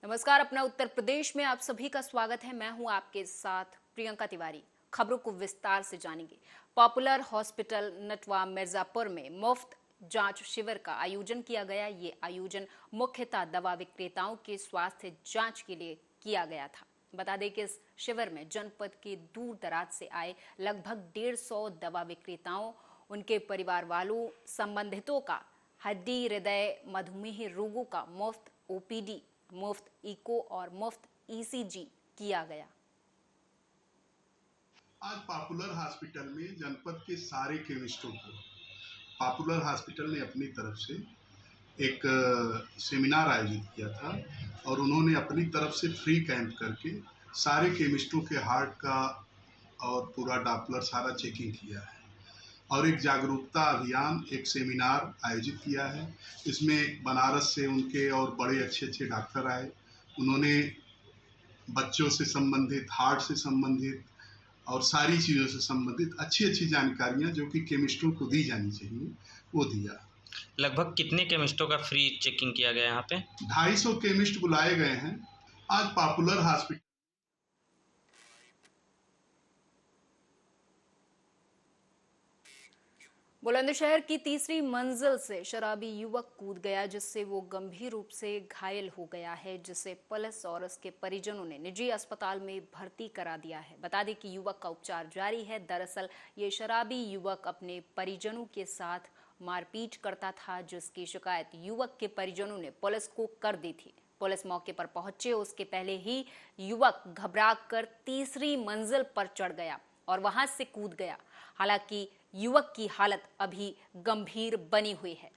नमस्कार। अपना उत्तर प्रदेश में आप सभी का स्वागत है। मैं हूं आपके साथ प्रियंका तिवारी। खबरों को विस्तार से जानेंगे। पॉपुलर हॉस्पिटल नटवा मिर्जापुर में मुफ्त जांच शिविर का आयोजन किया गया। ये आयोजन मुख्यतः दवा विक्रेताओं के स्वास्थ्य जांच के लिए किया गया था। बता दें कि इस शिविर में जनपद के दूर दराज से आए लगभग 150 दवा विक्रेताओं, उनके परिवार वालों, संबंधितों का हड्डी, हृदय, मधुमेह रोगों का मुफ्त ओपीडी, मुफ्त इको और मुफ्त ईसीजी किया गया। आज पॉपुलर हॉस्पिटल में जनपद के सारे केमिस्टों को पॉपुलर हॉस्पिटल ने अपनी तरफ से एक सेमिनार आयोजित किया था और उन्होंने अपनी तरफ से फ्री कैंप करके सारे केमिस्टों के हार्ट का और पूरा डॉपलर सारा चेकिंग किया है और एक जागरूकता अभियान, एक सेमिनार आयोजित किया है। इसमें बनारस से उनके और बड़े अच्छे डॉक्टर आए। उन्होंने बच्चों से संबंधित, हार्ट से संबंधित और सारी चीज़ों से संबंधित अच्छी जानकारियां जो कि केमिस्टों को दी जानी चाहिए वो दिया। लगभग कितने केमिस्टों का फ्री चेकिंग किया गया यहाँ पे? 250 केमिस्ट बुलाए गए हैं। आज पॉपुलर हॉस्पिटल बुलंदशहर की तीसरी मंजिल से शराबी युवक कूद गया, जिससे वो गंभीर रूप से घायल हो गया है, जिसे पुलिस और उसके परिजनों ने निजी अस्पताल में भर्ती करा दिया है। बता दें कि युवक का उपचार जारी है। दरअसल ये शराबी युवक अपने परिजनों के साथ मारपीट करता था, जिसकी शिकायत युवक के परिजनों ने पुलिस को कर दी थी। पुलिस मौके पर पहुंचे उसके पहले ही युवक घबराकर तीसरी मंजिल पर चढ़ गया और वहां से कूद गया। हालांकि युवक की हालत अभी गंभीर बनी हुई है।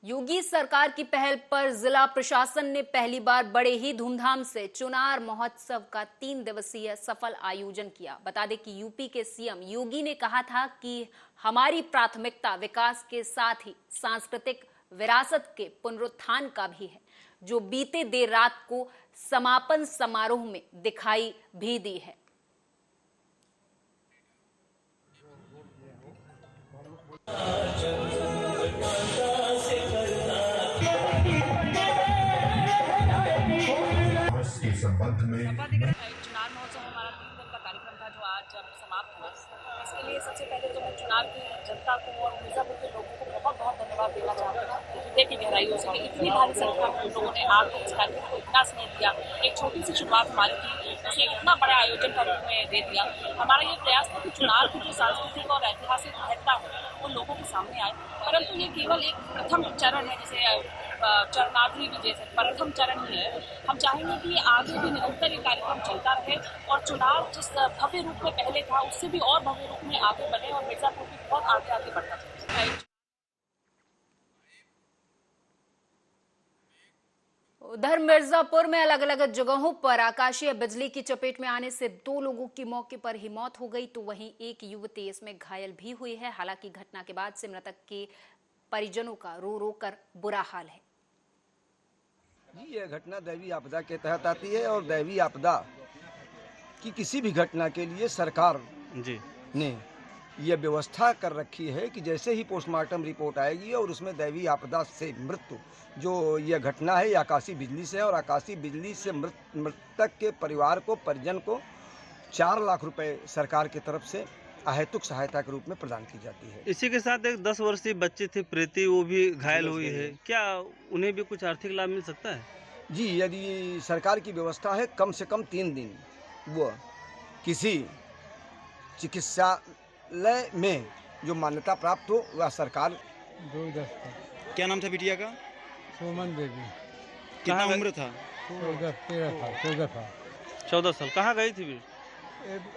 योगी सरकार की पहल पर जिला प्रशासन ने पहली बार बड़े ही धूमधाम से चुनार महोत्सव का 3 दिवसीय सफल आयोजन किया। बता दें कि यूपी के सीएम योगी ने कहा था कि हमारी प्राथमिकता विकास के साथ ही सांस्कृतिक विरासत के पुनरुत्थान का भी है, जो बीते देर रात को समापन समारोह में दिखाई भी दी है। के संबंध में चुनार महोत्सव हमारा 3 दिन का कार्यक्रम था जो आज समाप्त हुआ। इसके लिए सबसे पहले तो मैं चुनार की जनता को और मिर्जापुर के लोगों को बहुत बहुत धन्यवाद देना चाहती हूँ। हृदय की गहराइयों से इतनी भारी संख्या में लोगों ने आकर इस कार्यक्रम को इतना स्नेह दिया। एक छोटी सी शुरुआत हमारी थी, उसे इतना बड़ा आयोजन का रूप में दे दिया। हमारा ये प्रयास था कि चुनार की जो सांस्कृतिक और ऐतिहासिक महत्ता है वो लोगों के सामने आए, परंतु ये केवल एक प्रथम चरण है, जिसे चरणाद्री विजय से प्रथम चरण ही है। हम चाहेंगे कि आगे भी निरंतर ये कार्यक्रम चलता रहे और चुनाव जिस भव्य रूप में पहले था उससे भी और भव्य रूप में आगे बढ़े और मिर्जापुर भी बहुत आगे बढ़ता चले। उधर मिर्जापुर में अलग अलग जगहों पर आकाशीय बिजली की चपेट में आने से 2 लोगों की मौके पर ही मौत हो गई, तो वहीं एक युवती इसमें घायल भी हुई है। हालांकि घटना के बाद से मृतक के परिजनों का रो रो कर बुरा हाल है। जी, यह घटना दैवीय आपदा के तहत आती है और दैवीय आपदा की किसी भी घटना के लिए सरकार ने यह व्यवस्था कर रखी है कि जैसे ही पोस्टमार्टम रिपोर्ट आएगी और उसमें दैवीय आपदा से मृत्यु जो यह घटना है, आकाशीय बिजली से, और आकाशीय बिजली से मृतक के परिवार को, परिजन को 4 लाख रुपए सरकार की तरफ से अहेतुक सहायता के रूप में प्रदान की जाती है। इसी के साथ एक 10 वर्षीय बच्ची थी प्रीति, वो भी घायल हुई है। क्या उन्हें भी कुछ आर्थिक लाभ मिल सकता है? जी, यदि सरकार की व्यवस्था है कम से कम 3 दिन वो किसी चिकित्सालय में जो मान्यता प्राप्त हो वह सरकार। क्या नाम था बिटिया का? सुमन देवी। कितना उम्र था? 14 साल। कहाँ गई थी?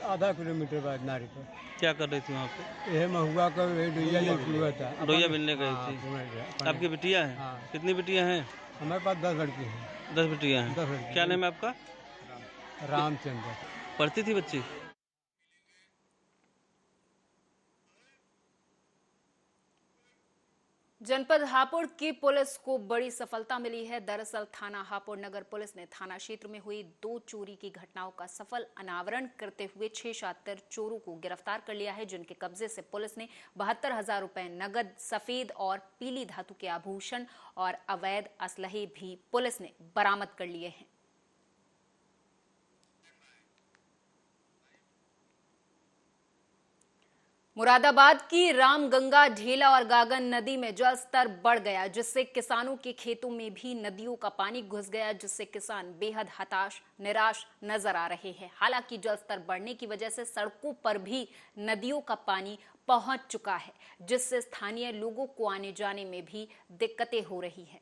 आधा किलोमीटर बाद नारी पर। क्या कर रही थी वहाँ पे? यह महुआ का डोइया हुआ था। डोइया मिलने गई थी। आपकी बिटिया है? हाँ। कितनी बिटिया हैं? हमारे पास 10 लड़की हैं। 10 बिटिया हैं। क्या नाम है आपका? रामचंद्र। पढ़ती थी बच्ची? जनपद हापुड़ की पुलिस को बड़ी सफलता मिली है। दरअसल थाना हापुड़ नगर पुलिस ने थाना क्षेत्र में हुई 2 चोरी की घटनाओं का सफल अनावरण करते हुए 6 शातिर चोरों को गिरफ्तार कर लिया है, जिनके कब्जे से पुलिस ने 72,000 रुपए नगद, सफेद और पीली धातु के आभूषण और अवैध असलहे भी पुलिस ने बरामद कर लिए हैं। मुरादाबाद की रामगंगा, ढेला और गागन नदी में जलस्तर बढ़ गया, जिससे किसानों के खेतों में भी नदियों का पानी घुस गया, जिससे किसान बेहद हताश, निराश नजर आ रहे हैं। हालांकि जलस्तर बढ़ने की वजह से सड़कों पर भी नदियों का पानी पहुंच चुका है, जिससे स्थानीय लोगों को आने जाने में भी दिक्कतें हो रही हैं।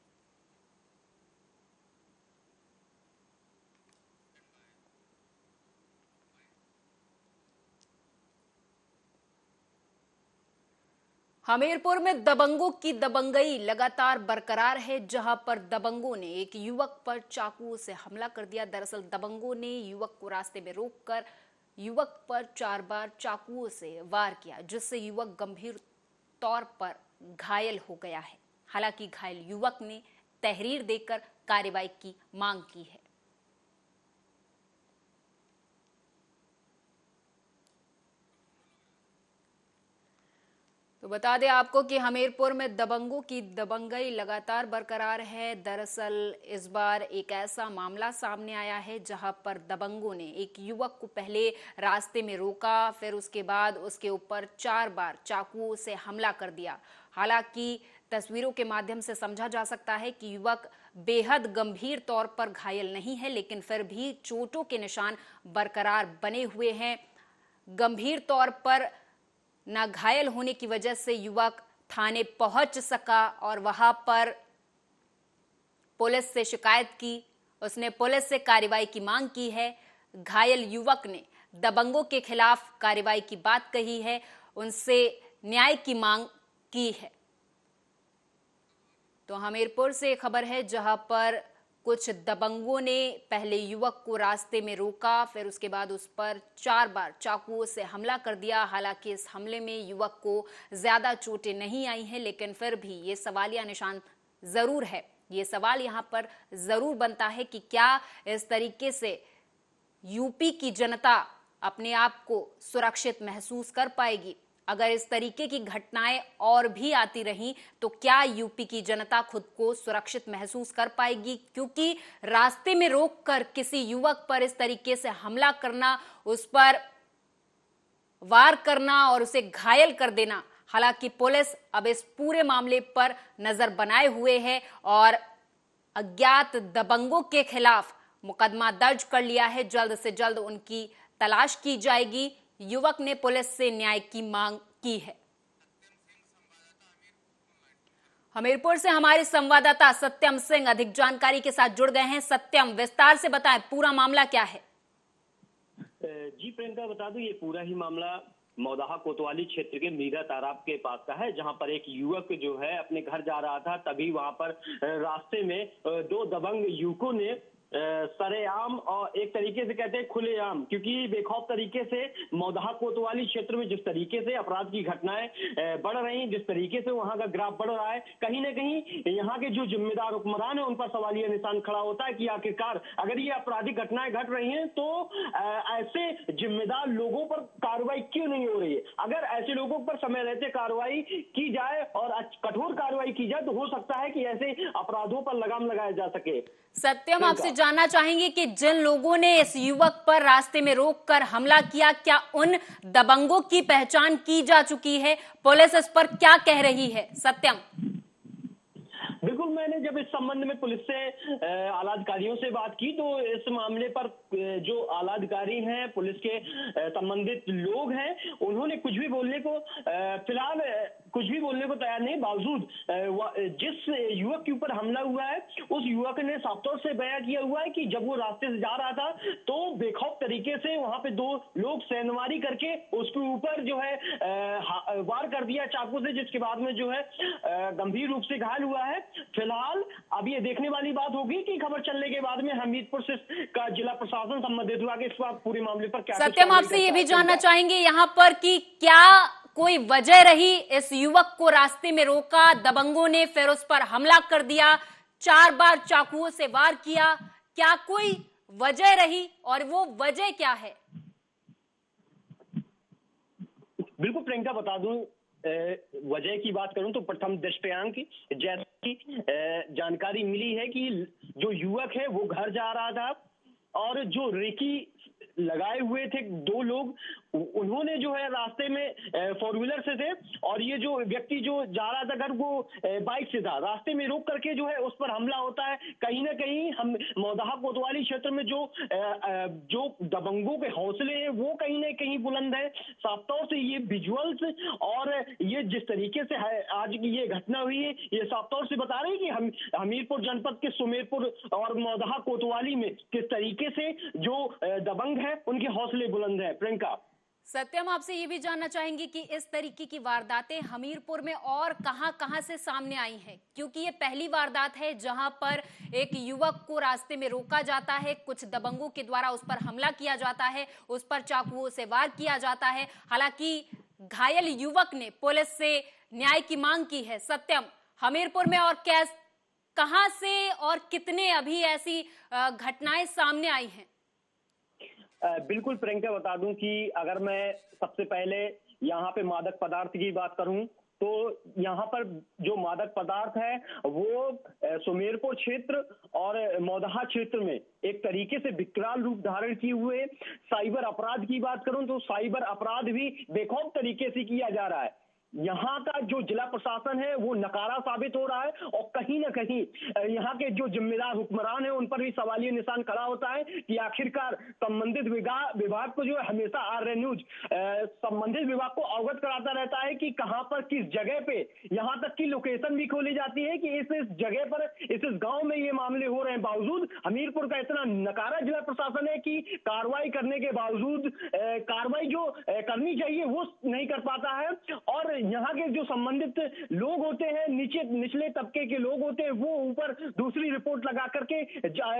हमीरपुर में दबंगों की दबंगई लगातार बरकरार है, जहां पर दबंगों ने एक युवक पर चाकू से हमला कर दिया। दरअसल दबंगों ने युवक को रास्ते में रोककर युवक पर 4 बार चाकुओं से वार किया, जिससे युवक गंभीर तौर पर घायल हो गया है। हालांकि घायल युवक ने तहरीर देकर कार्रवाई की मांग की है। तो बता दें आपको कि हमीरपुर में दबंगों की दबंगई लगातार बरकरार है। दरअसल इस बार एक ऐसा मामला सामने आया है जहां पर दबंगों ने एक युवक को पहले रास्ते में रोका, फिर उसके बाद उसके ऊपर 4 बार चाकुओं से हमला कर दिया। हालांकि तस्वीरों के माध्यम से समझा जा सकता है कि युवक बेहद गंभीर तौर पर घायल नहीं है, लेकिन फिर भी चोटों के निशान बरकरार बने हुए हैं। गंभीर तौर पर न घायल होने की वजह से युवक थाने पहुंच सका और वहां पर पुलिस से शिकायत की। उसने पुलिस से कार्रवाई की मांग की है। घायल युवक ने दबंगों के खिलाफ कार्रवाई की बात कही है, उनसे न्याय की मांग की है। तो हमीरपुर से खबर है जहां पर कुछ दबंगों ने पहले युवक को रास्ते में रोका, फिर उसके बाद उस पर 4 बार चाकुओं से हमला कर दिया। हालांकि इस हमले में युवक को ज्यादा चोटें नहीं आई हैं, लेकिन फिर भी ये सवालिया निशान जरूर है। ये सवाल यहां पर जरूर बनता है कि क्या इस तरीके से यूपी की जनता अपने आप को सुरक्षित महसूस कर पाएगी? अगर इस तरीके की घटनाएं और भी आती रहीं तो क्या यूपी की जनता खुद को सुरक्षित महसूस कर पाएगी? क्योंकि रास्ते में रोककर किसी युवक पर इस तरीके से हमला करना, उस पर वार करना और उसे घायल कर देना। हालांकि पुलिस अब इस पूरे मामले पर नजर बनाए हुए है और अज्ञात दबंगों के खिलाफ मुकदमा दर्ज कर लिया है। जल्द से जल्द उनकी तलाश की जाएगी। युवक ने पुलिस से न्याय की मांग की है। हमीरपुर से हमारे संवाददाता सत्यम सिंह अधिक जानकारी के साथ जुड़ गए हैं। सत्यम, विस्तार से बताएं, पूरा मामला क्या है? जी प्रियंका, बता दूं, ये पूरा ही मामला मौदाहा कोतवाली क्षेत्र के मीरा तालाब के पास का है, जहां पर एक युवक जो है अपने घर जा रहा था, तभी वहां पर रास्ते में 2 दबंग युवकों ने सरेआम और एक तरीके से कहते हैं खुलेआम, क्योंकि बेखौफ तरीके से मौदाहा कोतवाली क्षेत्र में जिस तरीके से अपराध की घटनाएं बढ़ रही, जिस तरीके से वहां का ग्राफ बढ़ रहा है, कहीं ना कहीं यहाँ के जो जिम्मेदार हुक्मरान है उन पर सवालिया निशान खड़ा होता है कि आखिरकार अगर ये आपराधिक घटनाएं घट रही हैं तो ऐसे जिम्मेदार लोगों पर कार्रवाई क्यों नहीं हो रही है? अगर ऐसे लोगों पर समय रहते कार्रवाई की जाए और कठोर कार्रवाई की जाए तो हो सकता है कि ऐसे अपराधों पर लगाम लगाया जा सके। सत्यम, आपसे जानना चाहेंगे कि जिन लोगों ने इस युवक पर रास्ते में रोककर हमला किया, क्या उन दबंगों की पहचान की जा चुकी है? पुलिस इस पर क्या कह रही है? सत्यम। बिल्कुल, मैंने जब इस संबंध में पुलिस से आला अधिकारियों से बात की तो इस मामले पर जो आला अधिकारी हैं, पुलिस के संबंधित लोग हैं, उन्होंने कुछ भी बोलने को फिलहाल कुछ भी बोलने को तैयार नहीं। बावजूद जिस युवक के ऊपर हमला हुआ है उस युवक ने साफ तौर से बयां किया हुआ है कि जब वो रास्ते से जा रहा था तो बेखौफ तरीके से वहां पे 2 लोग सेंधमारी करके उसके ऊपर जो है वार कर दिया चाकू से, जिसके बाद में जो है गंभीर रूप से घायल हुआ है। फिलहाल अब ये देखने वाली बात होगी कि खबर चलने के बाद में हमीरपुर से का जिला प्रशासन संबंधित विभाग इस पूरे मामले पर क्या। सत्यम, आपसे ये भी जानना चाहेंगे यहाँ पर कि क्या कोई वजह रही? इस युवक को रास्ते में रोका, दबंगों ने फिर उस पर हमला कर दिया, 4 बार चाकुओं से वार किया। क्या कोई वजह रही और वो वजह क्या है? बिल्कुल प्रियंका, बता दूं, वजह की बात करूं तो प्रथम दृष्टयांक जैसी जानकारी मिली है कि जो युवक है वो घर जा रहा था और जो रेकी लगाए हुए थे 2 लोग, उन्होंने जो है रास्ते में 4 व्हीलर से थे और ये जो व्यक्ति जो जा रहा था घर वो बाइक से था, रास्ते में रोक करके जो है उस पर हमला होता है। कहीं ना कहीं हम मौदाहा कोतवाली क्षेत्र में जो दबंगों के हौसले हैं वो कहीं ना कहीं बुलंद है। साफ तौर से ये विजुअल्स और ये जिस तरीके से आज की ये घटना हुई है, ये साफ तौर से बता रहे हैं कि हम हमीरपुर जनपद के सुमेरपुर और मौदाहा कोतवाली में किस तरीके से जो दबंग है उनके हौसले बुलंद है। प्रियंका, सत्यम, आपसे ये भी जानना चाहेंगे कि इस तरीके की वारदातें हमीरपुर में और कहां-कहां से सामने आई हैं, क्योंकि ये पहली वारदात है जहां पर एक युवक को रास्ते में रोका जाता है, कुछ दबंगों के द्वारा उस पर हमला किया जाता है, उस पर चाकुओं से वार किया जाता है। हालांकि घायल युवक ने पुलिस से न्याय की मांग की है। सत्यम, हमीरपुर में और कहां से और कितने अभी ऐसी घटनाएं सामने आई हैं? बिल्कुल प्रियंका, बता दूं कि अगर मैं सबसे पहले यहाँ पे मादक पदार्थ की बात करूं तो यहाँ पर जो मादक पदार्थ है वो सुमेरपुर क्षेत्र और मौदाहा क्षेत्र में एक तरीके से विकराल रूप धारण किए हुए। साइबर अपराध की बात करूं तो साइबर अपराध भी बेखौफ तरीके से किया जा रहा है। यहाँ का जो जिला प्रशासन है वो नकारा साबित हो रहा है और कहीं ना कहीं यहाँ के जो जिम्मेदार हुक्मरान है उन पर भी सवालिया निशान खड़ा होता है कि आखिरकार संबंधित विभाग को जो है हमेशा आर्य न्यूज संबंधित विभाग को अवगत कराता रहता है कि कहां पर किस जगह पे, यहाँ तक की लोकेशन भी खोली जाती है कि इस जगह पर इस गांव में ये मामले हो रहे हैं। बावजूद हमीरपुर का इतना नकारा जिला प्रशासन है कि कार्रवाई करने के बावजूद कार्रवाई जो करनी चाहिए वो नहीं कर पाता है और यहाँ के जो संबंधित लोग होते हैं, निचले तबके के लोग होते हैं, वो ऊपर दूसरी रिपोर्ट लगा करके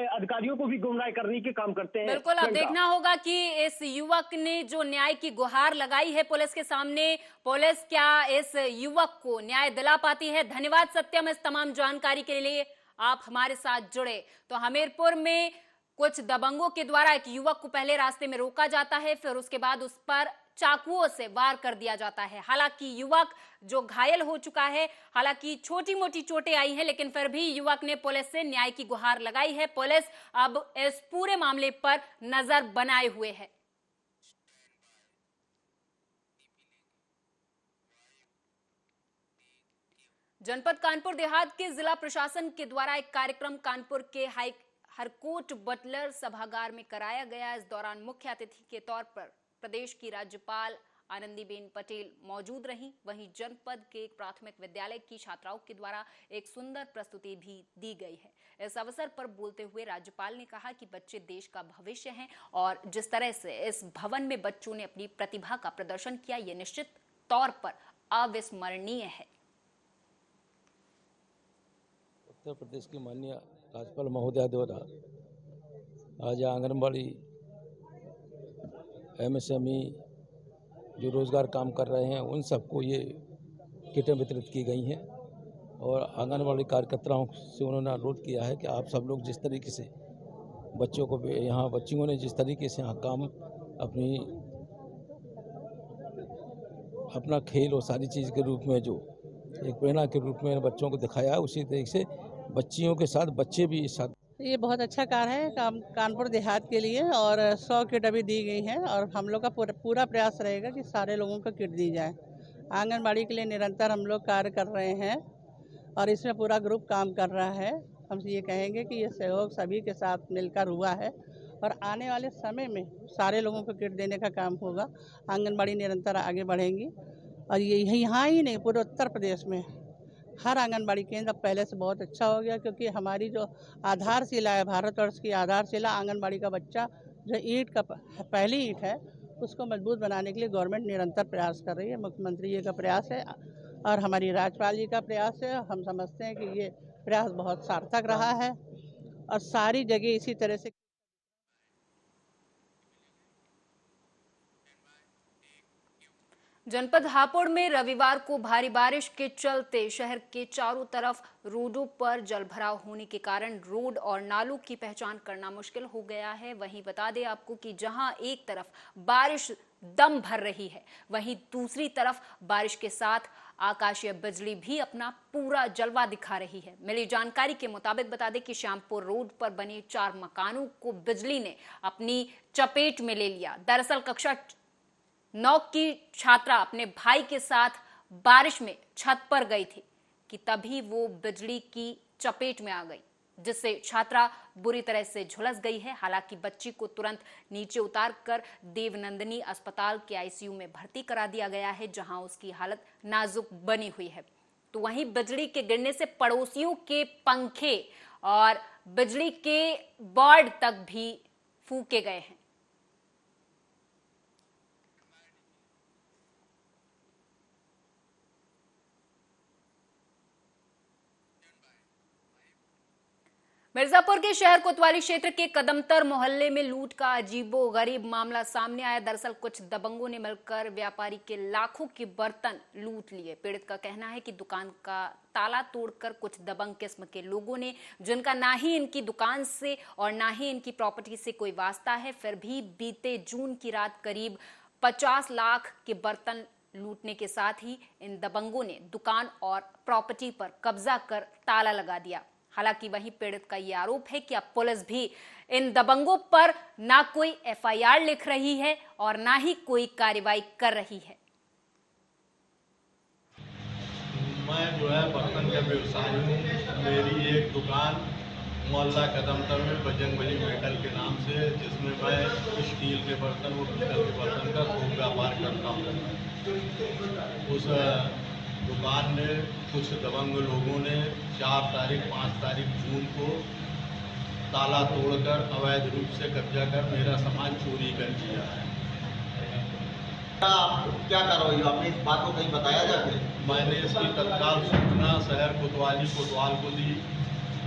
अधिकारियों को भी गुमराह करने के काम करते हैं। बिल्कुल, अब देखना होगा कि इस युवक ने जो न्याय की गुहार लगाई है पुलिस के सामने, पुलिस क्या इस युवक को न्याय दिला पाती है। धन्यवाद सत्यम इस तमाम जानकारी के लिए, आप हमारे साथ जुड़े। तो हमीरपुर में कुछ दबंगों के द्वारा एक युवक को पहले रास्ते में रोका जाता है, फिर उसके बाद उस पर चाकुओं से वार कर दिया जाता है। हालांकि युवक जो घायल हो चुका है, हालांकि छोटी मोटी चोटें आई हैं, लेकिन फिर भी युवक ने पुलिस से न्याय की गुहार लगाई है। पुलिस अब इस पूरे मामले पर नजर बनाए हुए है। जनपद कानपुर देहात के जिला प्रशासन के द्वारा एक कार्यक्रम कानपुर के हरकोट बटलर सभागार में कराया गया। इस दौरान मुख्य अतिथि के तौर पर प्रदेश की राज्यपाल आनंदीबेन पटेल मौजूद रहीं। वहीं जनपद के एक प्राथमिक विद्यालय की छात्राओं के द्वारा एक सुंदर प्रस्तुति भी दी गई है। इस अवसर पर बोलते हुए राज्यपाल ने कहा कि बच्चे देश का भविष्य हैं और जिस तरह से इस भवन में बच्चों ने अपनी प्रतिभा का प्रदर्शन किया, ये निश्चित तौर पर अविस्मरणीय है। उत्तर प्रदेश की माननीय राज्यपाल महोदया द्वारा आज आंगनबाड़ी MSME जो रोज़गार काम कर रहे हैं उन सबको ये किटें वितरित की गई हैं और आंगनबाड़ी कार्यकर्ताओं से उन्होंने अनुरोध किया है कि आप सब लोग जिस तरीके से बच्चों को यहाँ बच्चियों ने जिस तरीके से यहाँ काम अपना खेल और सारी चीज़ के रूप में जो एक प्रेरणा के रूप में बच्चों को दिखाया है, उसी तरीके से बच्चियों के साथ बच्चे भी इस साथ। ये बहुत अच्छा कार्य है कानपुर देहात के लिए और 100 किट अभी दी गई हैं और हम लोग का पूरा प्रयास रहेगा कि सारे लोगों को किट दी जाए। आंगनबाड़ी के लिए निरंतर हम लोग कार्य कर रहे हैं और इसमें पूरा ग्रुप काम कर रहा है। हम ये कहेंगे कि ये सहयोग सभी के साथ मिलकर हुआ है और आने वाले समय में सारे लोगों को किट देने का काम होगा। आंगनबाड़ी निरंतर आगे बढ़ेंगी और ये यहाँ ही नहीं, पूरे उत्तर प्रदेश में हर आंगनबाड़ी केंद्र अब पहले से बहुत अच्छा हो गया, क्योंकि हमारी जो आधारशिला है, भारतवर्ष की आधारशिला आंगनबाड़ी का बच्चा जो ईंट का पहली ईंट है उसको मजबूत बनाने के लिए गवर्नमेंट निरंतर प्रयास कर रही है। मुख्यमंत्री जी का प्रयास है और हमारी राज्यपाल जी का प्रयास है। हम समझते हैं कि ये प्रयास बहुत सार्थक रहा है और सारी जगह इसी तरह से। जनपद हापुड़ में रविवार को भारी बारिश के चलते शहर के चारों तरफ रोडों पर जलभराव होने के कारण रोड और नालों की पहचान करना मुश्किल हो गया है। वहीं बता दें आपको कि जहां एक तरफ बारिश दम भर रही है, वहीं दूसरी तरफ बारिश के साथ आकाशीय बिजली भी अपना पूरा जलवा दिखा रही है। मिली जानकारी के मुताबिक बता दें कि श्यामपुर रोड पर बने 4 मकानों को बिजली ने अपनी चपेट में ले लिया। दरअसल कक्षा 9 की छात्रा अपने भाई के साथ बारिश में छत पर गई थी कि तभी वो बिजली की चपेट में आ गई, जिससे छात्रा बुरी तरह से झुलस गई है। हालांकि बच्ची को तुरंत नीचे उतारकर देवनंदिनी अस्पताल के आईसीयू में भर्ती करा दिया गया है, जहां उसकी हालत नाजुक बनी हुई है। तो वहीं बिजली के गिरने से पड़ोसियों के पंखे और बिजली के बोर्ड तक भी फूके गए हैं। मिर्जापुर के शहर कोतवाली क्षेत्र के कदमतर मोहल्ले में लूट का अजीबोगरीब मामला सामने आया। दरअसल कुछ दबंगों ने मिलकर व्यापारी के लाखों के बर्तन लूट लिए। पीड़ित का कहना है कि दुकान का ताला तोड़कर कुछ दबंग किस्म के लोगों ने, जिनका ना ही इनकी दुकान से और ना ही इनकी प्रॉपर्टी से कोई वास्ता है, फिर भी बीते जून की रात करीब 50 लाख के बर्तन लूटने के साथ ही इन दबंगों ने दुकान और प्रॉपर्टी पर कब्जा कर ताला लगा दिया। हालांकि वहीं पीड़ित का यह आरोप है कि अब पुलिस भी इन दबंगों पर ना कोई एफआईआर लिख रही है और ना ही कोई कार्रवाई कर रही है। मैं जो है बर्तन का व्यवसायी हूँ। मेरी एक दुकान मोहल्ला कदमतर में बजरंगबली मेटल के नाम से, जिसमें मैं स्टील के बर्तन और पीतल के बर्तन का खूब व्यापार करता हूँ। उस दुकान में कुछ दबंग लोगों ने 4 तारीख 5 तारीख जून को ताला तोड़कर अवैध रूप से कब्जा कर मेरा सामान चोरी कर लिया है। क्या कार्रवाई आपने इस बात को कहीं बताया जाके? मैंने इसकी तत्काल सूचना शहर कोतवाली कोतवाल को दी।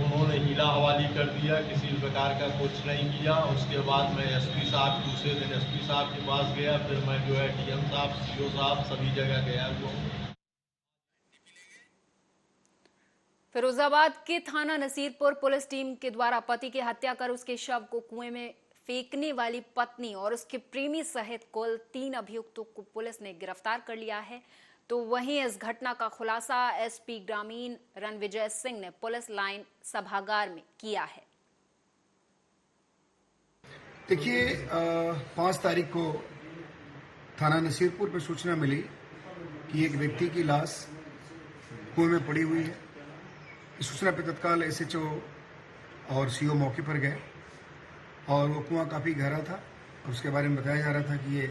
उन्होंने हीला हवाली कर दिया, किसी प्रकार का कुछ नहीं किया। उसके बाद मैं एसपी साहब, दूसरे दिन एसपी साहब के पास गया। फिर मैं जो है डीएम साहब, सीओ साहब सभी जगह गया हुआ हूँ। फिरोजाबाद के थाना नसीरपुर पुलिस टीम के द्वारा पति की हत्या कर उसके शव को कुएं में फेंकने वाली पत्नी और उसके प्रेमी सहित कुल 3 अभियुक्तों को पुलिस ने गिरफ्तार कर लिया है। तो वहीं इस घटना का खुलासा एसपी ग्रामीण रणविजय सिंह ने पुलिस लाइन सभागार में किया है। देखिए, 5 तारीख को थाना नसीरपुर पर सूचना मिली कि एक व्यक्ति की लाश कुएं में पड़ी हुई है। इस सूचना पर तत्काल एसएचओ और सीओ मौके पर गए और वो कुआं काफ़ी गहरा था और उसके बारे में बताया जा रहा था कि ये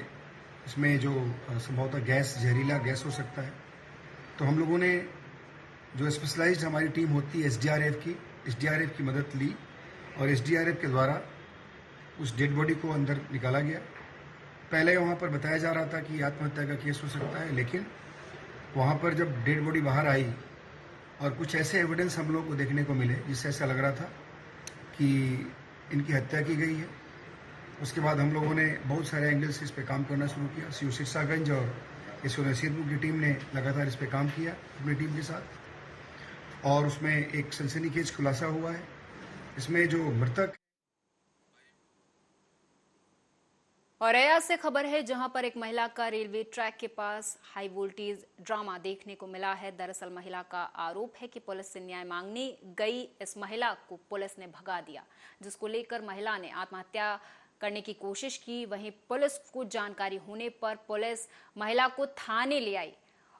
इसमें जो संभवतः गैस, जहरीला गैस हो सकता है। तो हम लोगों ने जो स्पेशलाइज्ड हमारी टीम होती है एसडीआरएफ की मदद ली और एसडीआरएफ के द्वारा उस डेड बॉडी को अंदर निकाला गया। पहले वहाँ पर बताया जा रहा था कि आत्महत्या का केस हो सकता है, लेकिन वहाँ पर जब डेड बॉडी बाहर आई और कुछ ऐसे एविडेंस हम लोग को देखने को मिले जिससे ऐसा लग रहा था कि इनकी हत्या की गई है। उसके बाद हम लोगों ने बहुत सारे एंगल से इस पर काम करना शुरू किया। सीओ सिरसागंज और एसओ नसीरपुर की टीम ने लगातार इस पर काम किया अपनी टीम के साथ और उसमें एक सनसनीखेज खुलासा हुआ है। इसमें जो मृतक और अयाज से खबर है, जहां पर एक महिला का रेलवे ट्रैक के पास हाई वोल्टेज ड्रामा देखने को मिला है। दरअसल महिला का आरोप है कि पुलिस से न्याय मांगने गई इस महिला को पुलिस ने भगा दिया, जिसको लेकर महिला ने आत्महत्या करने की कोशिश की। वहीं पुलिस को जानकारी होने पर पुलिस महिला को थाने ले आई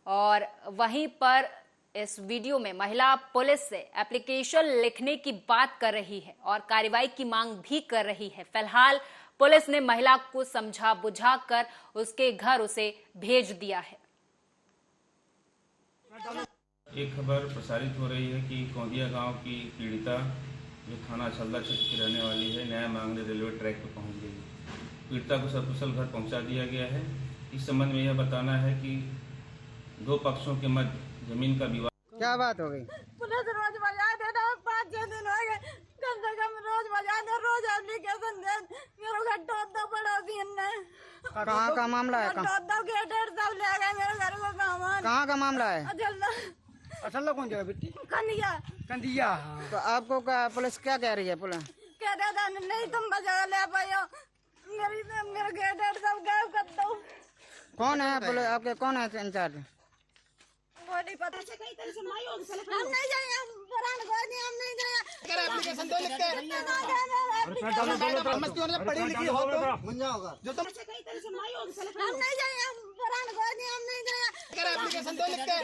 और वहीं पर इस वीडियो में महिला पुलिस से एप्लीकेशन लिखने की बात कर रही है और कार्रवाई की मांग भी कर रही है। फिलहाल पुलिस ने महिला को समझा बुझाकर उसके घर उसे भेज दिया है। एक खबर प्रसारित हो रही है कि कौंदिया गांव की पीड़िता, जो थाना छल्दा क्षेत्र की रहने वाली है, न्याय मांगने रेलवे ट्रैक पर पहुंच गई। पीड़िता को सकुशल घर पहुंचा दिया गया है। इस संबंध में यह बताना है कि 2 पक्षों के मध्य जमीन का विवाद। क्या बात हो गई? पुलिस रोज बजा देना, 5-6 दिन हो गए, कम से कम रोज बजा दे, रोज एप्लीकेशन दे। मेरे घर टोद दो पड़ोसी ने। कहाँ का मामला है? टोद दो गेट सब ले ले गए मेरे घर को सामान। कहाँ का मामला है? असल कौन जगह बेटी? कंदिया। कंदिया। तो आपको पुलिस क्या कह रही है? पुलिस कहता था नहीं तुम बजा ले पाओ, मेरे गेट सब गायब कर दो। कौन है पुलिस आपके? कौन है इंचार्ज? वो नहीं पता। हम नहीं जाएंगे, हम पुराने घर नहीं, हम नहीं जाएंगे। अगर एप्लीकेशन दो लिख के पढ़ी लिखी हो तो मुंजा होगा जो तुम। हम नहीं जाएंगे, हम पुराने घर नहीं, हम नहीं जाएंगे। अगर एप्लीकेशन दो लिख के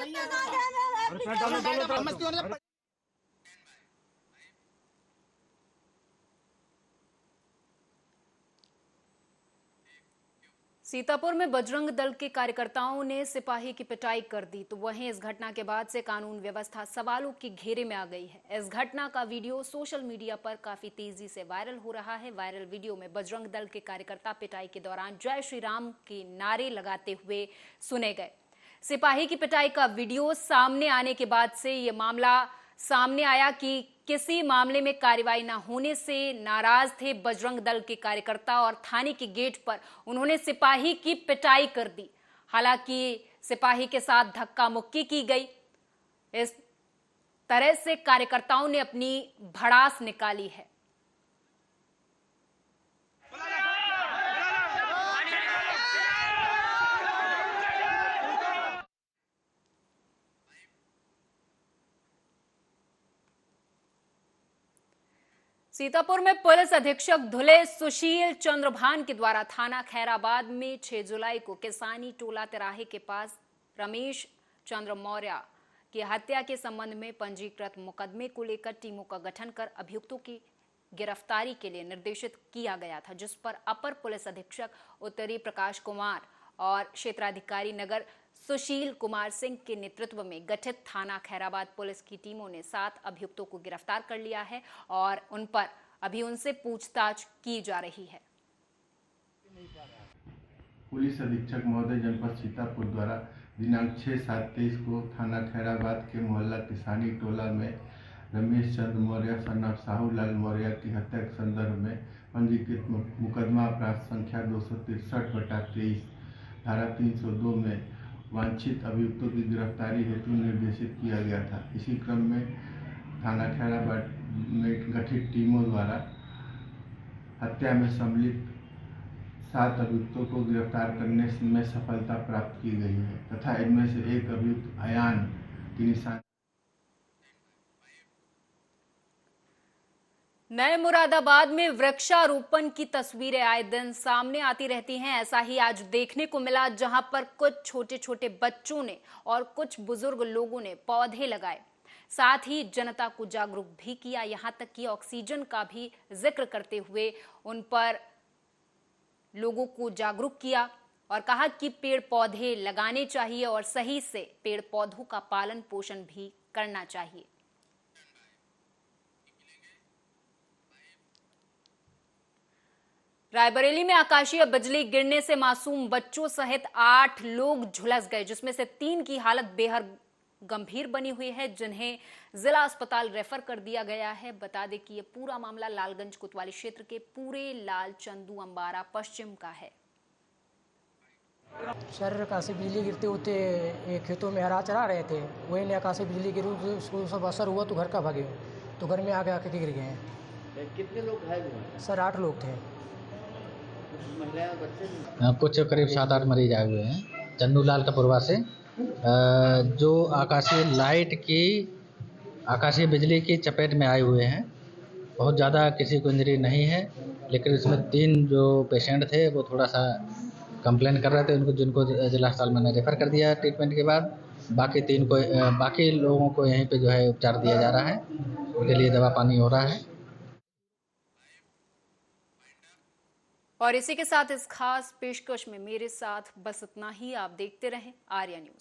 सीतापुर में बजरंग दल के कार्यकर्ताओं ने सिपाही की पिटाई कर दी, तो वहीं इस घटना के बाद से कानून व्यवस्था सवालों के घेरे में आ गई है। इस घटना का वीडियो सोशल मीडिया पर काफी तेजी से वायरल हो रहा है। वायरल वीडियो में बजरंग दल के कार्यकर्ता पिटाई के दौरान जय श्री राम के नारे लगाते हुए सुने गए। सिपाही की पिटाई का वीडियो सामने आने के बाद से ये मामला सामने आया कि किसी मामले में कार्रवाई न होने से नाराज थे बजरंग दल के कार्यकर्ता और थाने के गेट पर उन्होंने सिपाही की पिटाई कर दी। हालांकि सिपाही के साथ धक्का मुक्की की गई। इस तरह से कार्यकर्ताओं ने अपनी भड़ास निकाली है। सीतापुर में पुलिस अधीक्षक धुले सुशील चंद्रभान के द्वारा थाना खैराबाद में 6 जुलाई को किसानी टोला तिराहे के पास रमेश चंद्र मौर्य की हत्या के संबंध में पंजीकृत मुकदमे को लेकर टीमों का गठन कर अभियुक्तों की गिरफ्तारी के लिए निर्देशित किया गया था, जिस पर अपर पुलिस अधीक्षक उत्तरी प्रकाश कुमार और क्षेत्राधिकारी नगर सुशील कुमार सिंह के नेतृत्व में गठित थाना खैराबाद पुलिस की टीमों ने 7 अभियुक्तों को गिरफ्तार कर लिया है और उन पर अभी उनसे पूछताछ की जा रही है। पुलिस अधीक्षक महोदय जनपद सीतापुर द्वारा दिनांक 6/7/23 को थाना खैराबाद के मोहल्ला किसानी टोला में रमेश चंद्र मौर्य सन ऑफ साहू लाल मौर्य की हत्या के संदर्भ में पंजीकृत मुकदमा अपराध संख्या 263/23 धारा 302 में वांछित अभियुक्तों की गिरफ्तारी हेतु निर्देशित किया गया था। इसी क्रम में थाना खैराबाद में गठित टीमों द्वारा हत्या में सम्मिलित 7 अभियुक्तों को गिरफ्तार करने में सफलता प्राप्त की गई है तथा इनमें से एक अभियुक्त अयान की निशान। नए मुरादाबाद में वृक्षारोपण की तस्वीरें आए दिन सामने आती रहती हैं। ऐसा ही आज देखने को मिला, जहां पर कुछ छोटे छोटे बच्चों ने और कुछ बुजुर्ग लोगों ने पौधे लगाए, साथ ही जनता को जागरूक भी किया। यहां तक कि ऑक्सीजन का भी जिक्र करते हुए उन पर लोगों को जागरूक किया और कहा कि पेड़ पौधे लगाने चाहिए और सही से पेड़ पौधों का पालन पोषण भी करना चाहिए। रायबरेली में आकाशीय बिजली गिरने से मासूम बच्चों सहित 8 लोग झुलस गए, जिसमें से 3 की हालत बेहद गंभीर बनी हुई है, जिन्हें जिला अस्पताल रेफर कर दिया गया है। बता दें कि यह पूरा मामला लालगंज कोतवाली क्षेत्र के पूरे लाल चंदू अंबारा पश्चिम का है। सर आकाशीय बिजली गिरते होते खेतों में हरा चरा रहे थे, वही ने आकाशीय बिजली गिरी, उसको सब असर हुआ तो घर का भागे, तो घर में आके गिर गए हैं। कितने लोग घायल हुए? सर 8 लोग थे। कुछ करीब 7-8 मरीज आए हुए हैं चंदूलाल कपुरवा से। जो आकाशीय बिजली की चपेट में आए हुए हैं। बहुत ज़्यादा किसी को इंजरी नहीं है, लेकिन इसमें 3 जो पेशेंट थे वो थोड़ा सा कंप्लेन कर रहे थे, जिनको जिला अस्पताल में रेफर कर दिया ट्रीटमेंट के बाद। बाकी लोगों को यहीं पे जो है उपचार दिया जा रहा है, उनके लिए दवा पानी हो रहा है। और इसी के साथ इस खास पेशकश में मेरे साथ बस इतना ही। आप देखते रहें आर्या न्यूज।